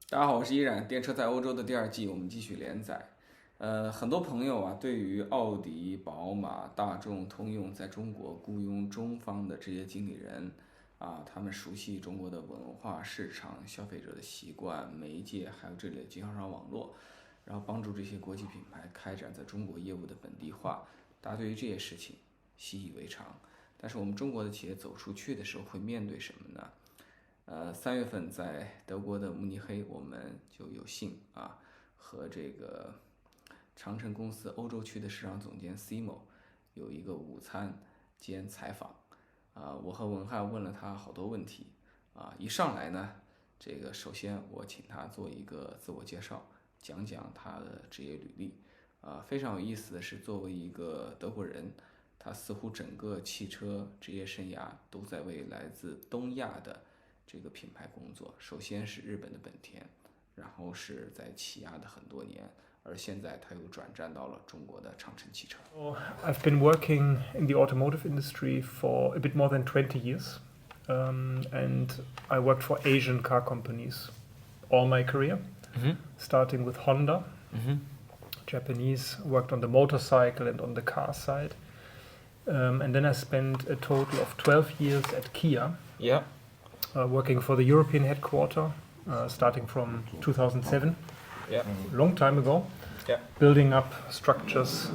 大家好，我是依然。电车在欧洲的第二季，我们继续连载。很多朋友啊，对于奥迪、宝马、大众、通用在中国雇佣中方的这些经理人啊，他们熟悉中国的文化、市场、消费者的习惯、媒介，还有这里的经销商网络，然后帮助这些国际品牌开展在中国业务的本地化。大家对于这些事情习以为常，但是我们中国的企业走出去的时候会面对什么呢？3月份在德国的慕尼黑，我们就有幸和这个长城公司欧洲区的市场总监 Simo 有一个午餐兼采访。我和文翰问了他好多问题。一上来呢，这个首先我请他做一个自我介绍，讲讲他的职业履历。非常有意思的是，作为一个德国人，他似乎整个汽车职业生涯都在为来自东亚的这个品牌工作。首先是日本的本田，然后是在起亚的很多年，而现在他又转战到了中国的长城汽车。I've been working in the automotive industry for a bit more than 20 years, and I worked for Asian car companies all my career, starting with Honda, Japanese, worked on the motorcycle and on the car side. And then I spent a total of 12 years at Kia, working for the European headquarter, starting from 2007, long time ago, building up structures,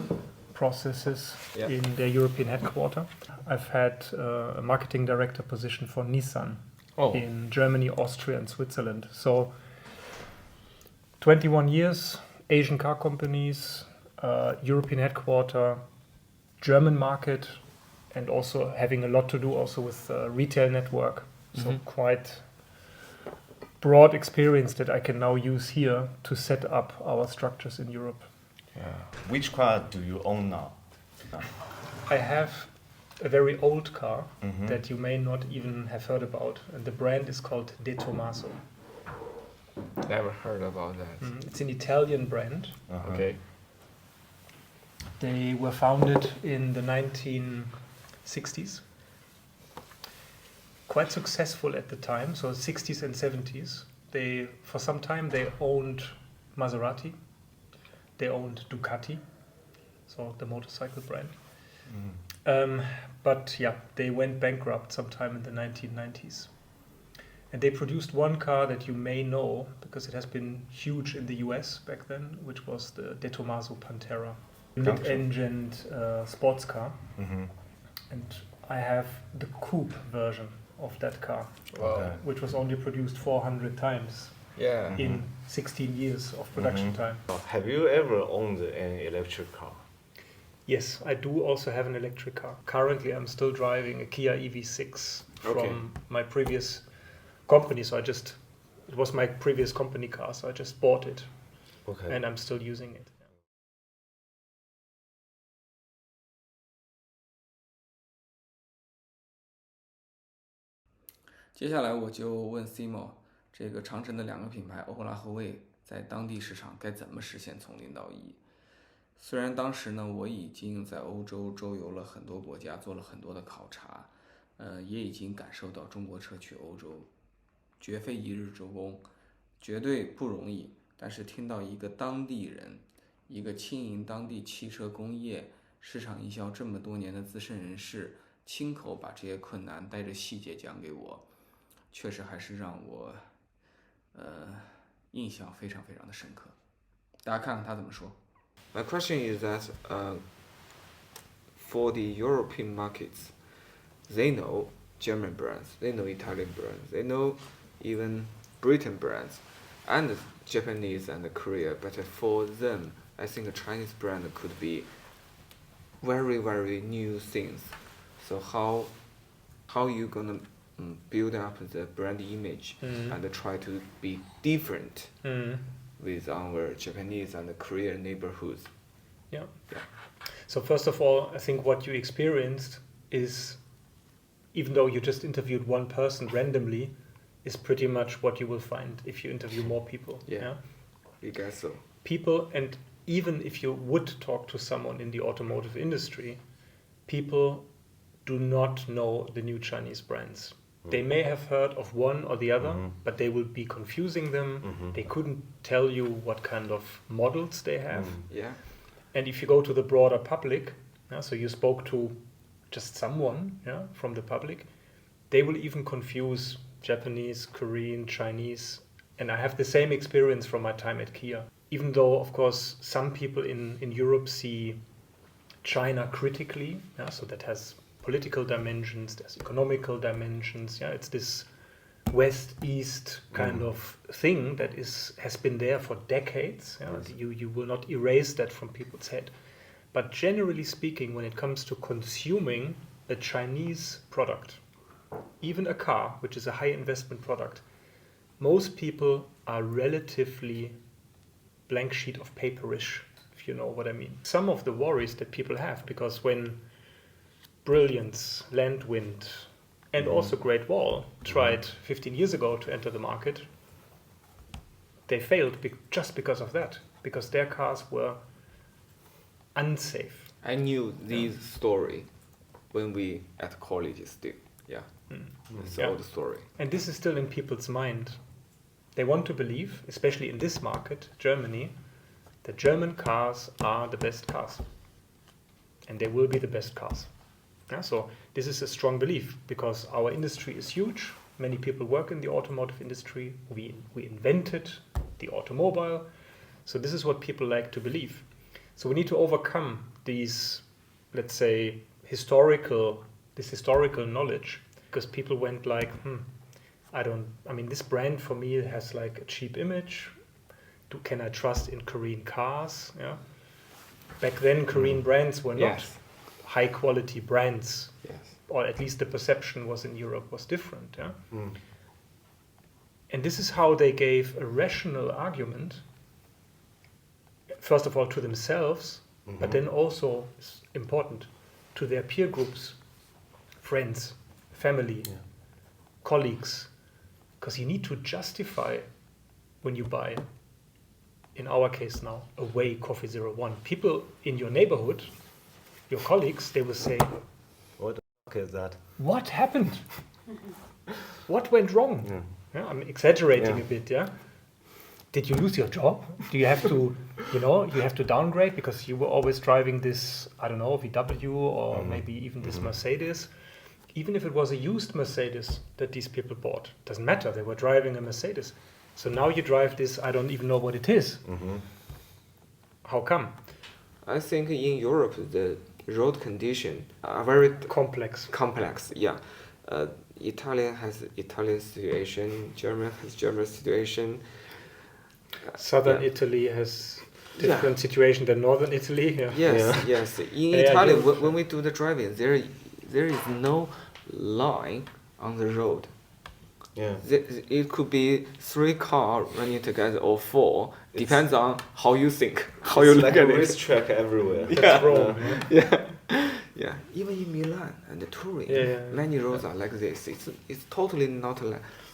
processes in their European headquarter. I've had a marketing director position for Nissan in Germany, Austria, and Switzerland. So 21 years, Asian car companies, European headquarter, German market, and also having a lot to do also with retail network. So quite broad experience that I can now use here to set up our structures in Europe. Which car do you own now? I have a very old car that you may not even have heard about, and the brand is called De Tomaso. Never heard about that. It's an Italian brand. Okay. They were founded in the 1960s. Quite successful at the time, so 60s and 70s. For some time they owned Maserati, they owned Ducati, so the motorcycle brand. But yeah, they went bankrupt sometime in the 1990s. And they produced one car that you may know because it has been huge in the US back then, which was the De Tomaso Pantera, mid-engined sports car. And I have the coupe version of that car, which was only produced 400 times in 16 years of production time. Have you ever owned an electric car? Yes, I do also have an electric car. Currently, I'm still driving a Kia EV6 from my previous company. So it was my previous company car, so I just bought it. And I'm still using it. 接下来我就问 Simo， 这个长城的两个品牌欧拉和魏在当地市场该怎么实现从零到一？虽然当时呢，我已经在欧洲周游了很多国家，做了很多的考察，也已经感受到中国车去欧洲绝非一日之功，绝对不容易。但是听到一个当地人，一个经营当地汽车工业市场营销这么多年的资深人士，亲口把这些困难带着细节讲给我，确实还是让我印象非常非常的深刻。大家看看他怎么说。My question is that for the European markets, they know German brands, they know Italian brands, they know even Britain brands, and Japanese and Korea. But for them, I think a Chinese brand could be very, very new things. So how you gonna build up the brand image and try to be different with our Japanese and Korean neighborhoods? Yeah. So first of all, I think what you experienced is, even though you just interviewed one person randomly, is pretty much what you will find if you interview more people. Yeah. I guess so. People, and even if you would talk to someone in the automotive industry, people do not know the new Chinese brands. They may have heard of one or the other, but they will be confusing them. They couldn't tell you what kind of models they have. Yeah. And if you go to the broader public, so you spoke to just someone from the public, they will even confuse Japanese, Korean, Chinese. And I have the same experience from my time at Kia. Even though, of course, some people in Europe see China critically, so that has political dimensions, there's economical dimensions. It's this West-East kind of thing that has been there for decades. You will not erase that from people's head. But generally speaking, when it comes to consuming a Chinese product, even a car, which is a high investment product, most people are relatively blank sheet of paperish, if you know what I mean. Some of the worries that people have, because when Brilliance, Landwind, and also Great Wall tried 15 years ago to enter the market, they failed just because of that, because their cars were unsafe. I knew this story when we at college still. Yeah. It's an old story. And this is still in people's mind. They want to believe, especially in this market, Germany, that German cars are the best cars. And they will be the best cars. So this is a strong belief, because our industry is huge. Many people work in the automotive industry. We invented the automobile. So this is what people like to believe. So we need to overcome these, let's say, historical knowledge, because people went like, this brand for me has like a cheap image. Can I trust in Korean cars? Back then, Korean brands were not high quality brands, or at least the perception was in Europe was different. And this is how they gave a rational argument, first of all to themselves, but then also, it's important, to their peer groups, friends, family, colleagues, because you need to justify when you buy, in our case now, a Way Coffee 01. People in your neighborhood, your colleagues, they will say, What the fuck is that? what happened? What went wrong? I'm exaggerating a bit, Did you lose your job? Do you have to, you have to downgrade because you were always driving this, I don't know, VW or maybe even this Mercedes? Even if it was a used Mercedes that these people bought, doesn't matter, they were driving a Mercedes. So now you drive this, I don't even know what it is. How come? I think in Europe, the road condition are very Complex. Italian has Italian situation, German has German situation. Southern Italy has different situation than Northern Italy. Yes. In Italy, when we do the driving, there is no line on the road. It could be 3 cars running together or 4. Depends on how you think, how you look at it. Race track everywhere. That's Rome. Even in Milan and Turin, many roads are like this. It's totally not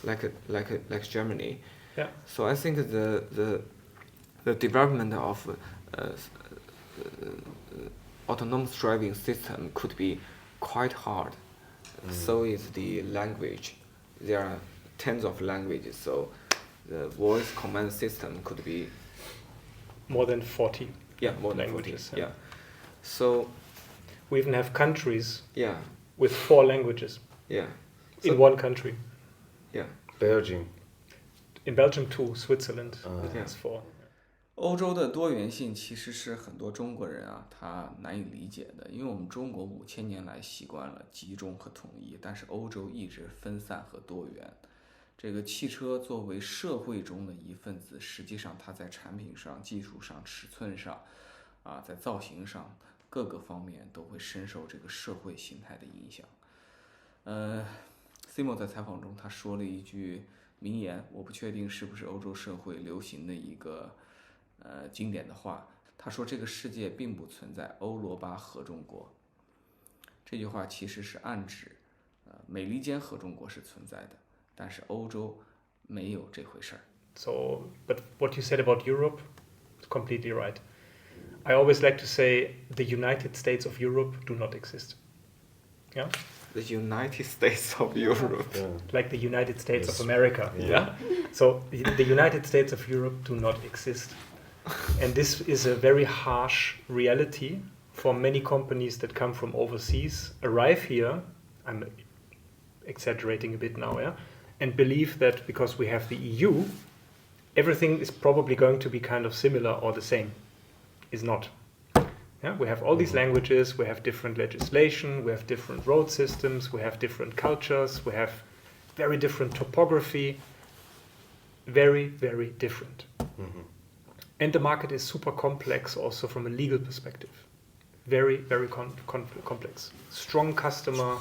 like Germany. So I think the development of autonomous driving system could be quite hard. So is the language. There are tens of languages, so the voice command system could be more than 40. More than languages. 40. So we even have countries with 4 languages. In one country. Belgium. In Belgium 2, Switzerland has 4.欧洲的多元性其实是很多中国人他难以理解的，因为我们中国5000年来习惯了集中和统一，但是欧洲一直分散和多元。这个汽车作为社会中的一份子，实际上它在产品上、技术上、尺寸上，在造型上各个方面都会深受这个社会形态的影响。Simo 在采访中他说了一句名言，我不确定是不是欧洲社会流行的一个经典的话，他说这个世界并不存在欧罗巴合众国。这句话其实是暗指美利坚合众国是存在的，但是欧洲没有这回事儿。So, but what you said about Europe is completely right. I always like to say the United States of Europe do not exist. the United States of Europe. Yeah. Like the United States Yes. of America. Yeah. So the United States of Europe do not exist. And this is a very harsh reality for many companies that come from overseas, arrive here, I'm exaggerating a bit now, yeah, and believe that because we have the EU, everything is probably going to be kind of similar or the same. Is not. Yeah, we have all these languages, we have different legislation, we have different road systems, we have different cultures, we have very different topography, very, very different. And the market is super complex also from a legal perspective. Very, very complex. Strong customer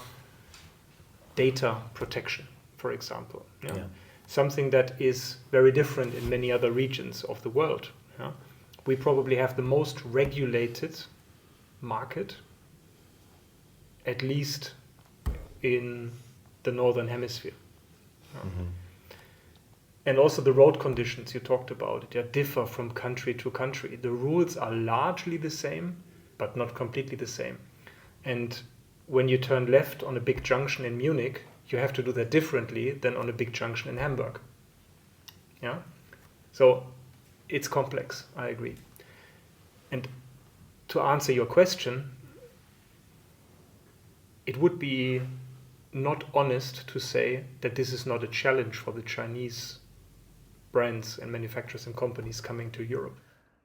data protection, for example. Yeah? Yeah. Something that is very different in many other regions of the world. Yeah? We probably have the most regulated market, at least in the Northern Hemisphere. Yeah? And also the road conditions you talked about, they differ from country to country. The rules are largely the same, but not completely the same. And when you turn left on a big junction in Munich, you have to do that differently than on a big junction in Hamburg. Yeah? So it's complex, I agree. And to answer your question, it would be not honest to say that this is not a challenge for the Chinese brands and manufacturers and companies coming to Europe.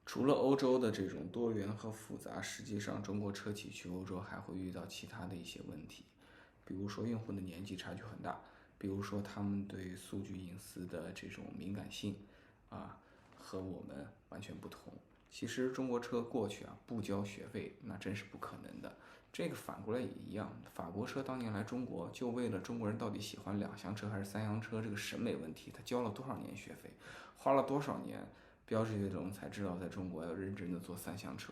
除了欧洲的这种多元和复杂，实际上中国车企去欧洲还会遇到其他的一些问题，比如说用户的年纪差距很大，比如说他们对数据隐私的这种敏感性和我们完全不同。其实中国车过去不交学费那真是不可能的，这个反过来也一样。法国车当年来中国，就为了中国人到底喜欢两厢车还是三厢车这个审美问题，他交了多少年学费，花了多少年标致学龙才知道在中国要认真的做三厢车，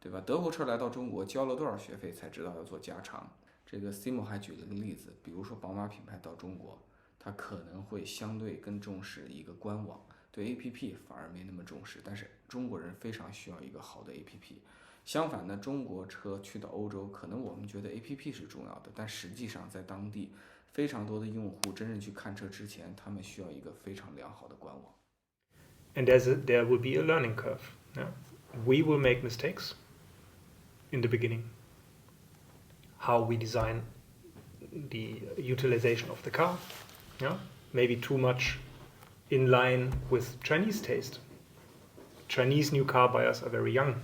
对吧？德国车来到中国交了多少学费才知道要做加长。这个 Simo 还举了个例子，比如说宝马品牌到中国，它可能会相对更重视一个官网，对 APP 反而没那么重视，但是中国人非常需要一个好的 APP。相反呢，中国车去到欧洲，可能我们觉得 APP 是重要的，但实际上在当地非常多的用户真正去看车之前，他们需要一个非常良好的官网。And there will be a learning curve. Yeah? We will make mistakes in the beginning. How we design the utilization of the car. Yeah? Maybe too much in line with Chinese taste. Chinese new car buyers are very young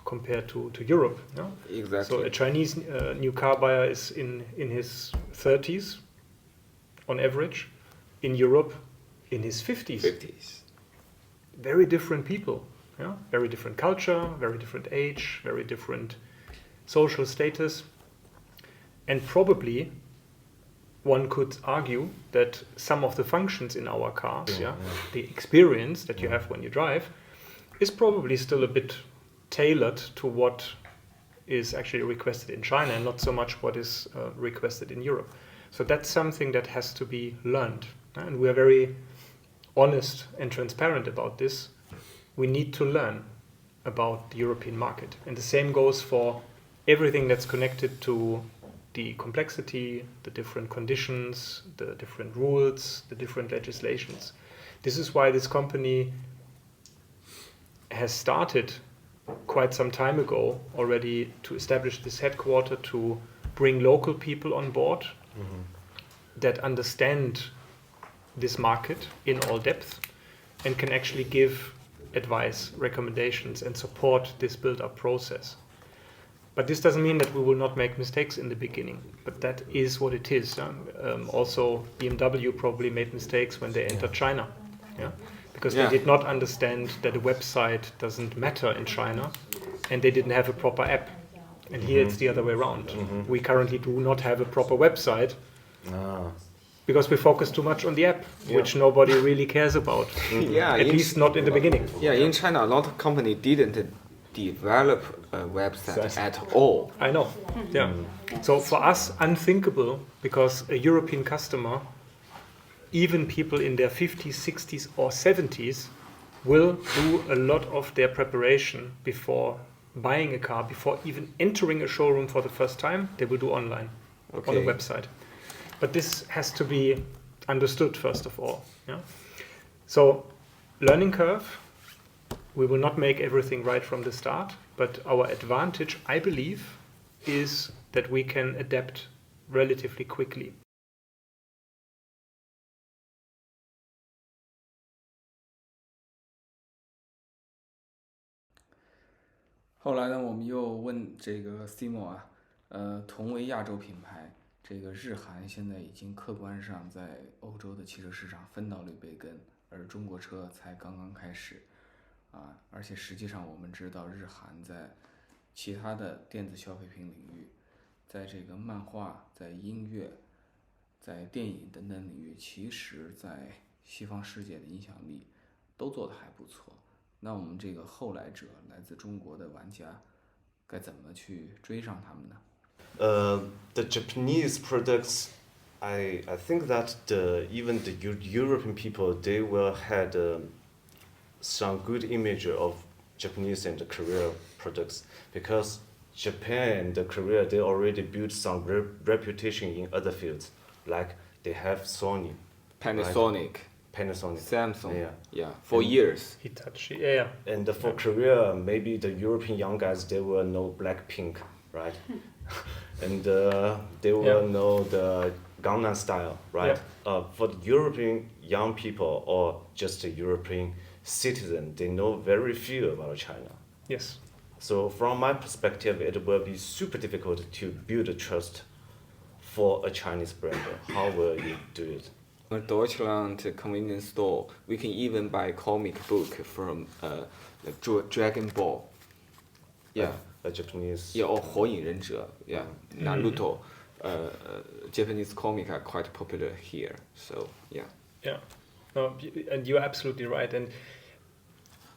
compared to Europe. Yeah? Exactly. So a Chinese new car buyer is in his 30s on average. In Europe, in his 50s. Very different people, yeah? Very different culture, very different age, very different social status. And probably one could argue that some of the functions in our cars, the experience that you have when you drive, is probably still a bit tailored to what is actually requested in China and not so much what is requested in Europe. So that's something that has to be learned. And we are very honest and transparent about this. We need to learn about the European market. And the same goes for everything that's connected to the complexity, the different conditions, the different rules, the different legislations. This is why this company has started quite some time ago already to establish this headquarter to bring local people on board that understand this market in all depth and can actually give advice, recommendations and support this build-up process. But this doesn't mean that we will not make mistakes in the beginning, but that is what it is. Also, BMW probably made mistakes when they entered China, because they did not understand that a website doesn't matter in China and they didn't have a proper app. And here it's the other way around. We currently do not have a proper website because we focus too much on the app, which nobody really cares about. At least not in the beginning. Yeah, in China, a lot of companies didn't develop a website at all. I know. Yeah. So for us, unthinkable, because a European customer, even people in their 50s, 60s or 70s, will do a lot of their preparation before buying a car, before even entering a showroom for the first time. They will do online. on the website. But this has to be understood first of all. Yeah? So learning curve, we will not make everything right from the start, but our advantage, I believe, is that we can adapt relatively quickly.后来呢，我们又问这个 Simo 啊，同为亚洲品牌，这个日韩现在已经客观上在欧洲的汽车市场分到了一杯羹，而中国车才刚刚开始啊！而且实际上我们知道，日韩在其他的电子消费品领域，在这个漫画、在音乐、在电影等等领域，其实在西方世界的影响力都做得还不错。那我们这个后来者，来自中国的玩家，该怎么去追上他们呢？ The Japanese products, I think that even the European people, they will had some good image of Japanese and Korean products, because Japan and Korea, they already built some reputation in other fields, like they have Sony, Panasonic, Panasonic, Samsung, yeah, for years. Hitachi, yeah. And for Korea, maybe the European young guys, they will know Blackpink, right? And they will know the Gangnam Style, right? For the European young people or just a European citizen, they know very few about China. Yes. So from my perspective, it will be super difficult to build a trust for a Chinese brand. How will you do it? In Deutschland convenience store, we can even buy comic book from Dragon Ball. Yeah. A Japanese. Yeah, or 火影忍者. Yeah, Naruto. Japanese comic are quite popular here. So yeah. Yeah, no, and you're absolutely right. And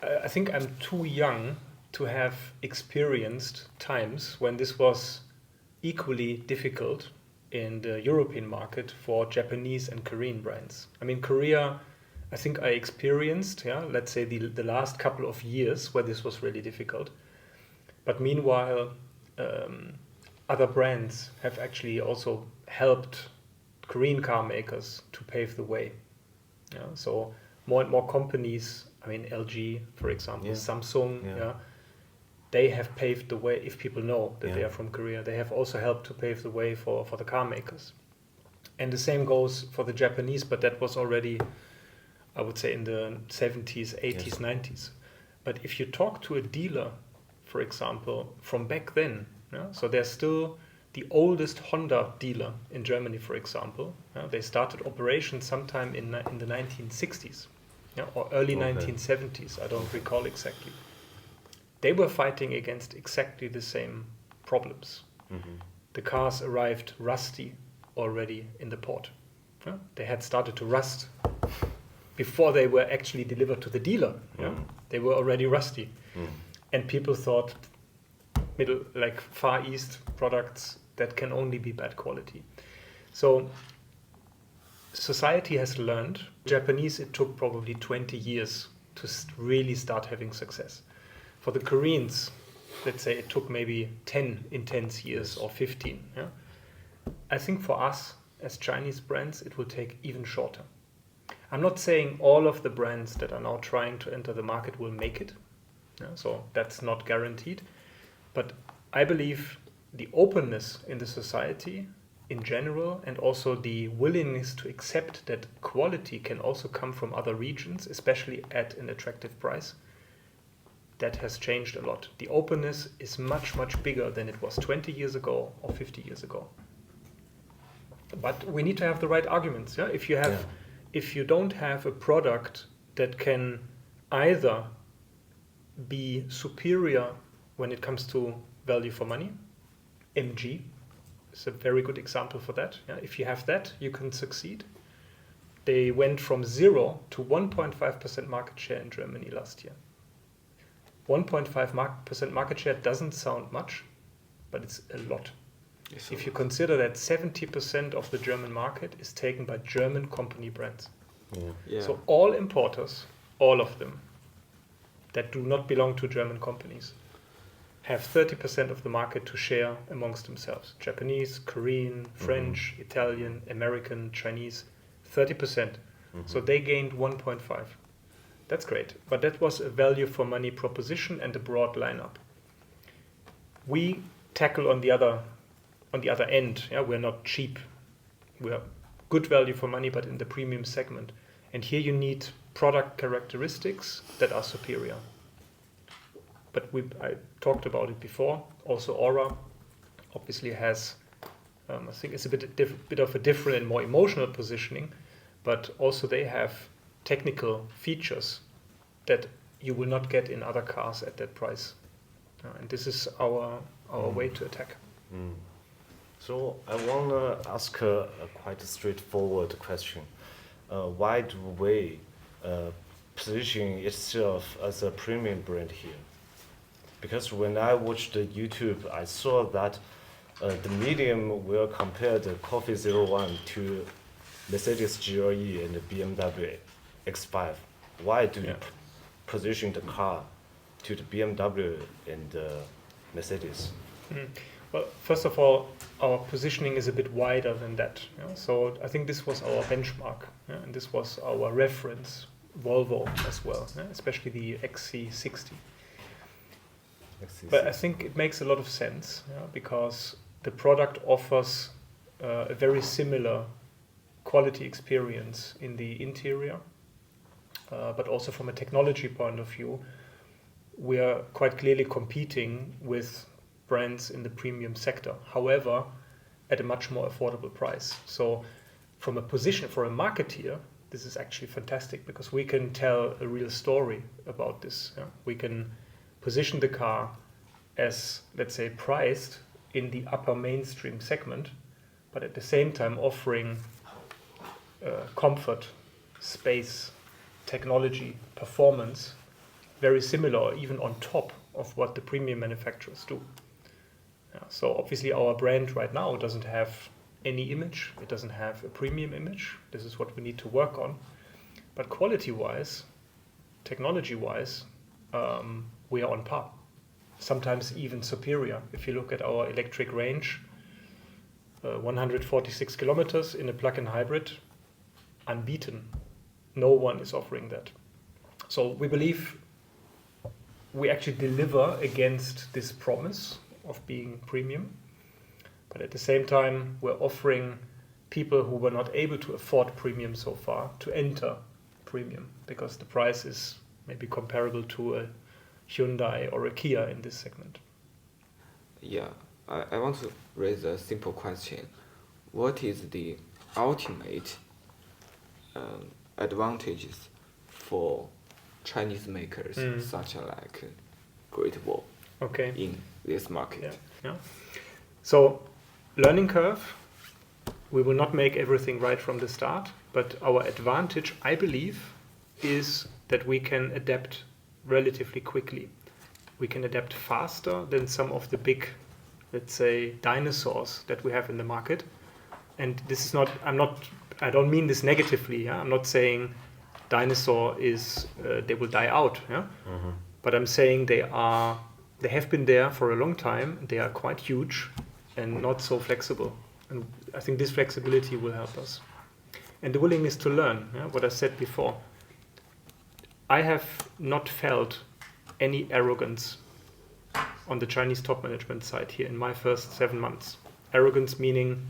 I think I'm too young to have experienced times when this was equally difficult in the European market for Japanese and Korean brands. I mean, Korea, I think I experienced, let's say the last couple of years where this was really difficult. But meanwhile, other brands have actually also helped Korean car makers to pave the way. So more and more companies, I mean LG, for example, Samsung, they have paved the way. If people know that they are from Korea, they have also helped to pave the way for the car makers. And the same goes for the Japanese, but that was already, I would say, in the 70s, 80s, 90s. But if you talk to a dealer, for example, from back then, so they're still the oldest Honda dealer in Germany, for example. They started operations sometime in the 1960s, or early 1970s, I don't recall exactly. They were fighting against exactly the same problems. Mm-hmm. The cars arrived rusty already in the port. They had started to rust before they were actually delivered to the dealer. They were already rusty. And people thought Far East products that can only be bad quality. So society has learned. Japanese, it took probably 20 years to really start having success. For the Koreans, let's say it took maybe 10 intense years or 15. I think for us as Chinese brands, it will take even shorter. I'm not saying all of the brands that are now trying to enter the market will make it. So that's not guaranteed. But I believe the openness in the society in general, and also the willingness to accept that quality can also come from other regions, especially at an attractive price, that has changed a lot. The openness is much, much bigger than it was 20 years ago or 50 years ago. But we need to have the right arguments. If you don't have a product that can either be superior when it comes to value for money, MG is a very good example for that. If you have that, you can succeed. They went from 0 to 1.5% market share in Germany last year. 1.5% market share doesn't sound much, but it's a lot. Yes, if you consider that 70% of the German market is taken by German company brands. So all importers, all of them, that do not belong to German companies, have 30% of the market to share amongst themselves. Japanese, Korean, French, Italian, American, Chinese, 30%. So they gained 1.5. That's great. But that was a value for money proposition and a broad lineup. We tackle on the other end. Yeah, we're not cheap. We're good value for money, but in the premium segment. And here you need product characteristics that are superior. But I talked about it before. Also, Aura obviously has, I think it's a bit of a different and more emotional positioning, but also they have technical features that you will not get in other cars at that price. And this is our way to attack. So I want to ask a quite straightforward question. Why do we position itself as a premium brand here? Because when I watched YouTube, I saw that the medium will compare the Coffee 01 to Mercedes GLE and the BMW X5. Why do you position the car to the BMW and Mercedes? Well, first of all, our positioning is a bit wider than that. Yeah? So I think this was our benchmark, and this was our reference, Volvo as well, especially the XC60. But I think it makes a lot of sense because the product offers a very similar quality experience in the interior, but also from a technology point of view, we are quite clearly competing with brands in the premium sector. However, at a much more affordable price. So from a position for a marketeer, this is actually fantastic because we can tell a real story about this. Yeah? We can position the car as, let's say, priced in the upper mainstream segment, but at the same time offering comfort, space, technology, performance, very similar or even on top of what the premium manufacturers do. So obviously our brand right now doesn't have any image, it doesn't have a premium image. This is what we need to work on. But quality-wise, technology-wise, we are on par. Sometimes even superior. If you look at our electric range, 146 kilometers in a plug-in hybrid, unbeaten. No one is offering that. So we believe we actually deliver against this promise of being premium. But at the same time, we're offering people who were not able to afford premium so far to enter premium because the price is maybe comparable to a Hyundai or a Kia in this segment. Yeah, I want to raise a simple question. What is the ultimate advantages for Chinese makers such as like Great Wall in this market? Yeah. So, learning curve, we will not make everything right from the start, but our advantage, I believe, is that we can adapt relatively quickly. We can adapt faster than some of the big, let's say, dinosaurs that we have in the market. And this is not, I don't mean this negatively. Yeah? I'm not saying dinosaur is, they will die out. Yeah? But I'm saying they have been there for a long time. They are quite huge and not so flexible. And I think this flexibility will help us. And the willingness to learn, what I said before. I have not felt any arrogance on the Chinese top management side here in my first 7 months. Arrogance meaning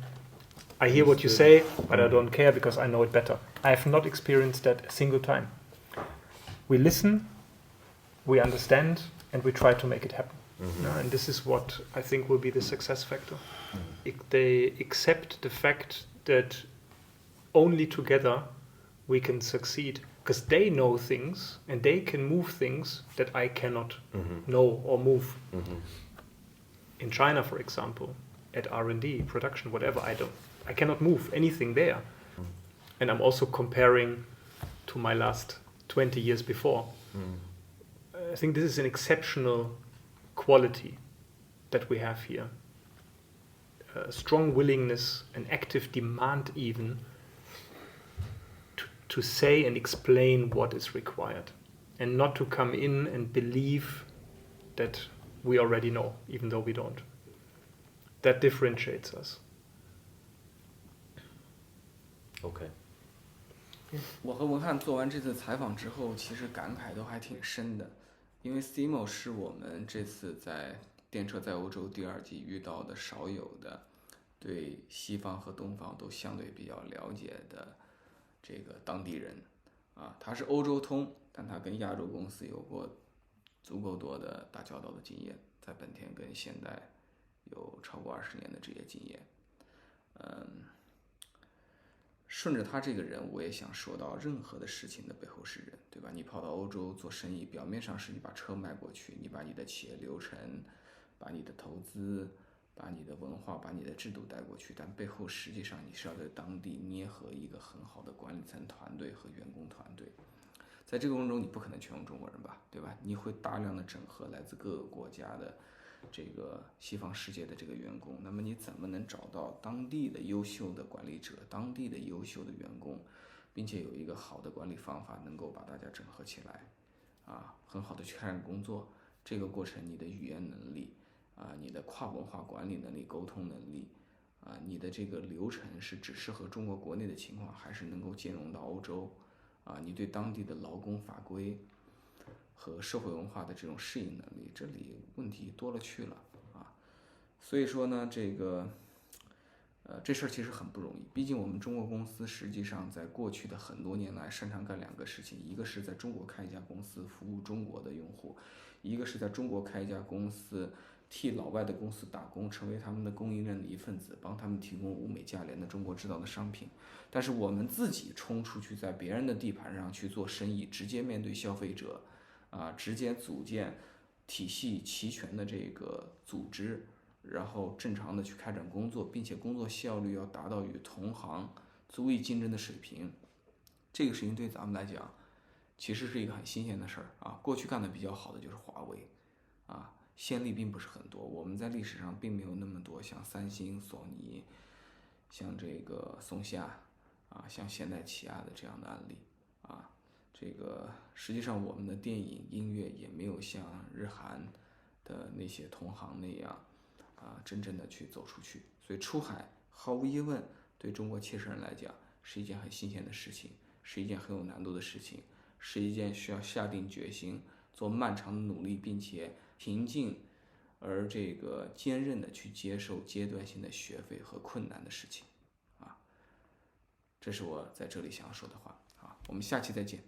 I hear what you say, but I don't care because I know it better. I have not experienced that a single time. We listen, we understand, and we try to make it happen. And this is what I think will be the success factor. They accept the fact that only together we can succeed. Because they know things and they can move things that I cannot know or move. In China, for example, at R&D, production, whatever, I cannot move anything there. And I'm also comparing to my last 20 years before. I think this is an exceptional quality that we have here. A strong willingness, an active demand even, to say and explain what is required and not to come in and believe that we already know, even though we don't. That differentiates us. OK， 我和文翰做完这次采访之后，其实感慨都还挺深的，因为 STIMO 是我们这次在电车在欧洲第2季遇到的少有的对西方和东方都相对比较了解的这个当地人啊，他是欧洲通，但他跟亚洲公司有过足够多的打交道的经验，在本田跟现代有超过20年的职业经验。顺着他这个人，我也想说到，任何的事情的背后是人，对吧？你跑到欧洲做生意，表面上是你把车卖过去，你把你的企业流程、把你的投资、把你的文化、把你的制度带过去，但背后实际上你是要在当地捏合一个很好的管理层团队和员工团队。在这个过程中，你不可能全用中国人吧，对吧？你会大量的整合来自各个国家的这个西方世界的这个员工，那么你怎么能找到当地的优秀的管理者、当地的优秀的员工，并且有一个好的管理方法，能够把大家整合起来，很好的去开展工作。这个过程，你的语言能力，你的跨文化管理能力、沟通能力，你的这个流程是只适合中国国内的情况，还是能够兼容到欧洲？你对当地的劳工法规和社会文化的这种适应能力，这里问题多了去了所以说呢，这事儿其实很不容易。毕竟我们中国公司实际上在过去的很多年来擅长干2个事情，一个是在中国开一家公司服务中国的用户，一个是在中国开一家公司替老外的公司打工，成为他们的供应链的一份子，帮他们提供物美价廉的中国制造的商品。但是我们自己冲出去，在别人的地盘上去做生意，直接面对消费者，直接组建体系齐全的这个组织，然后正常的去开展工作，并且工作效率要达到与同行足以竞争的水平。这个事情对咱们来讲，其实是一个很新鲜的事儿过去干的比较好的就是华为先例并不是很多，我们在历史上并没有那么多像三星、索尼、像这个松下像现代起亚的这样的案例这个实际上我们的电影音乐也没有像日韩的那些同行那样真正的去走出去。所以出海毫无疑问对中国汽车人来讲是一件很新鲜的事情，是一件很有难度的事情，是一件需要下定决心做漫长的努力，并且平静而这个坚韧的去接受阶段性的学费和困难的事情这是我在这里想要说的话我们下期再见。